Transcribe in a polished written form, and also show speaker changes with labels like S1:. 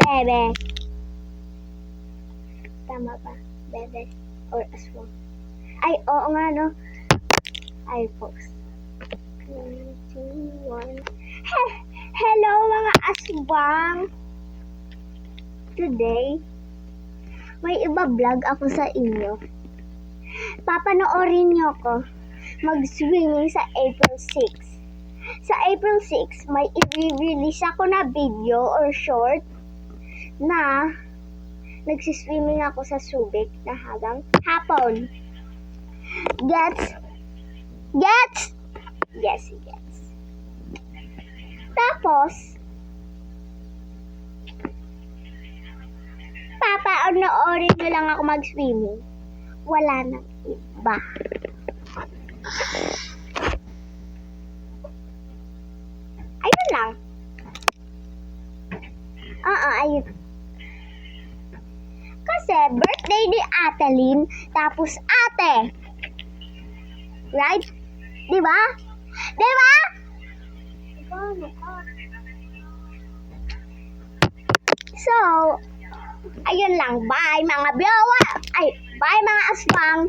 S1: bebe. Tama ba? Bebe or aswang? Ay, oo nga, no? Ay, folks. 3, 2, 1. Hello, mga aswang! Today, may iba-vlog ako sa inyo. Papanoorin niyo ko mag-swimming sa April 6. Sa April 6, may i-release ako na video or short na nagsiswimming ako sa Subic na hanggang hapon. Gets? Gets? Yes, gets. Tapos, papanoorin nyo lang ako mag-swimming. Wala nang iba. Ayun lang. Ayun. Kasi birthday ni Atelyn, tapos ate. Right? Diba? Diba? So, ayun lang. Bye mga biyawa. Ay, bye mga aswang.